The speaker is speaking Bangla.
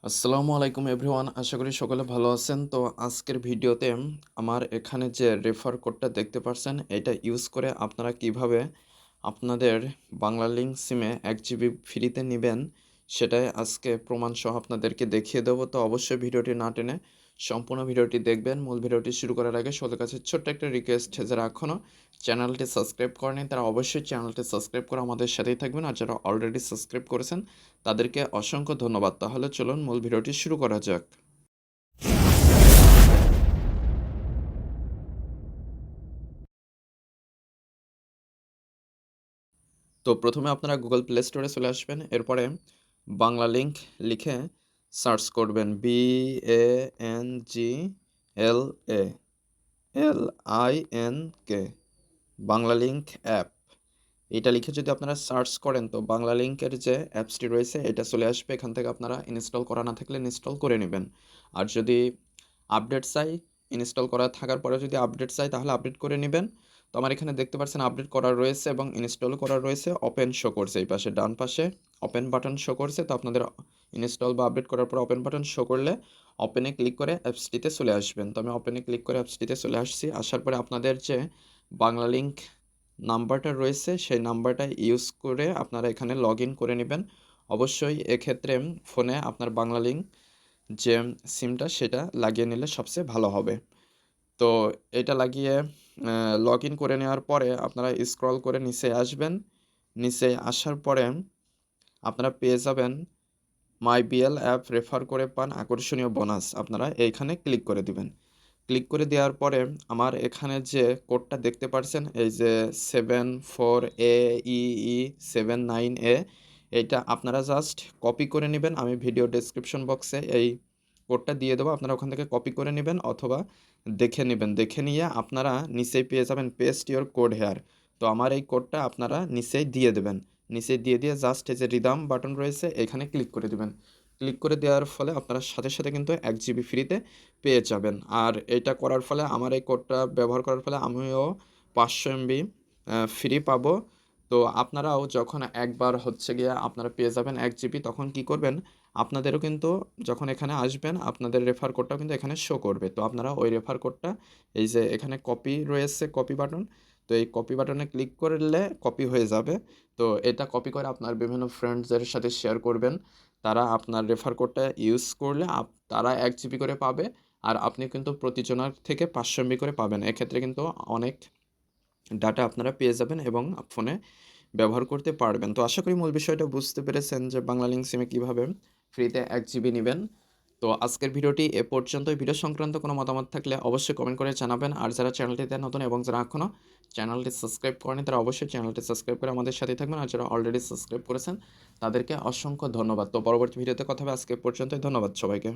আসসালামু আলাইকুম এভরিওয়ান, আশা করি সকলে ভালো আছেন। তো আজকের ভিডিওতে আমার এখানে যে রেফার কোডটা দেখতে পাচ্ছেন, এটা ইউজ করে আপনারা কিভাবে আপনাদের বাংলা লিংক সিমে 1 GB ফ্রিতে নেবেন, সেটাই আজকে প্রমাণসহ আপনাদেরকে দেখিয়ে দেবো। তো অবশ্যই ভিডিওটি না টেনে সম্পূর্ণ ভিডিওটি দেখবেন। মূল ভিডিওটি শুরু করার আগে সকলের কাছে ছোট্ট একটা রিকোয়েস্ট, যারা এখনও চ্যানেলটি সাবস্ক্রাইব করেনি তারা অবশ্যই চ্যানেলটি সাবস্ক্রাইব করে আমাদের সাথেই থাকবেন, আর যারা অলরেডি সাবস্ক্রাইব করেছেন তাদেরকে অসংখ্য ধন্যবাদ। তাহলে চলুন মূল ভিডিওটি শুরু করা যাক। তো প্রথমে আপনারা গুগল প্লে স্টোরে চলে আসবেন, এরপরে বাংলা লিংক লিখে সার্চ করবেন, BANGLALINK, বাংলা লিংক অ্যাপ। এটা লিখে যদি আপনারা সার্চ করেন তো বাংলা লিংকের যে অ্যাপসটি রয়েছে এটা চলে আসবে। এখান থেকে আপনারা ইনস্টল করা না থাকলে ইনস্টল করে নেবেন। আর যদি আপডেট চাই, ইনস্টল করা থাকার পরে যদি আপডেট চাই তাহলে আপডেট করে নেবেন। তো আমার এখানে দেখতে পাচ্ছেন আপডেট করা রয়েছে এবং ইনস্টল করা রয়েছে। ওপেন শো করছে, এই পাশে ডান পাশে ওপেন বাটন শো করছে। তো আপনাদের ইনস্টল বা আপডেট করার পর ওপেন বাটন শো করলে ওপেনে ক্লিক করে অ্যাপসটিতে চলে আসবেন। তো আমি ওপেনে ক্লিক করে অ্যাপসটিতে চলে আসছি। আসার পরে আপনাদের যে বাংলা লিংক নাম্বারটা রয়েছে সেই নাম্বারটা ইউজ করে আপনারা এখানে লগ ইন করে নেবেন। অবশ্যই এক্ষেত্রে ফোনে আপনার বাংলা লিংক যে সিমটা সেটা লাগিয়ে নিলে সবচেয়ে ভালো হবে। তো এটা লাগিয়ে লগ ইন করে নেওয়ার পরে আপনারা স্ক্রল করে নিচে আসবেন। নিচে আসার পরে আপনারা পেয়ে যাবেন মাই বিএল অ্যাপ রেফার করে পান আকর্ষণীয় বোনাস। আপনারা এইখানে ক্লিক করে দিবেন। ক্লিক করে দেওয়ার পরে আমার এখানে যে কোডটা দেখতে পাচ্ছেন, এই যে 74AEE79A, এইটা আপনারা জাস্ট কপি করে নেবেন। আমি ভিডিও ডেসক্রিপশন বক্সে এই কোডটা দিয়ে দেবো, আপনারা ওখান থেকে কপি করে নেবেন অথবা দেখে নেবেন। দেখে নিয়ে আপনারা নিচেই পেয়ে যাবেন পেস্ট ইওর কোড হেয়ার। তো আমার এই কোডটা আপনারা নিচেই দিয়ে দেবেন। নিচে দিয়ে জাস্ট এই যে রিদাম বাটন রয়েছে এখানে ক্লিক করে দেবেন। ক্লিক করে দেওয়ার ফলে আপনারা সাথে সাথে কিন্তু 1 GB ফ্রিতে পেয়ে যাবেন। আর এটা করার ফলে আমার এই কোডটা ব্যবহার করার ফলে আমিও 500 MB ফ্রি পাবো। তো আপনারাও যখন একবার হচ্ছে গিয়ে আপনারা পেয়ে যাবেন 1 GB, তখন কি করবেন, আপনাদেরও কিন্তু যখন এখানে আসবেন আপনাদের রেফার কোডটাও কিন্তু এখানে শো করবে। তো আপনারা ওই রেফার কোডটা, এই যে এখানে কপি রয়েছে, কপি বাটন, তো এই কপি বাটনে ক্লিক করলে কপি হয়ে যাবে। তো এটা কপি করে আপনার বিভিন্ন ফ্রেন্ডসদের সাথে শেয়ার করবেন। তারা আপনার রেফার কোডটা ইউজ করলে তারা 1 GB করে পাবে, আর আপনি কিন্তু প্রতিজনের থেকে 500 MB করে পাবেন। এক্ষেত্রে কিন্তু অনেক ডাটা আপনারা পেয়ে যাবেন এবং ফোনে ব্যবহার করতে পারবেন। তো আশা করি মূল বিষয়টা বুঝতে পেরেছেন যে বাংলা লিংক সিমে কীভাবে ফ্রিতে 1 GB নেবেন। তো আজকের ভিডিওটি এ পর্যন্তই। ভিডিও সংক্রান্ত কোনো মতামত থাকলে অবশ্যই কমেন্ট করে জানাবেন। আর যারা চ্যানেলটিতে নতুন এবং যারা এখনও চ্যানেলটি সাবস্ক্রাইব করেনি তারা অবশ্যই চ্যানেলটি সাবস্ক্রাইব করে আমাদের সাথেই থাকবেন। আর যারা অলরেডি সাবস্ক্রাইব করেছেন তাদেরকে অসংখ্য ধন্যবাদ। তো পরবর্তী ভিডিওতে কথা হবে। আজকে এ পর্যন্তই। ধন্যবাদ সবাইকে।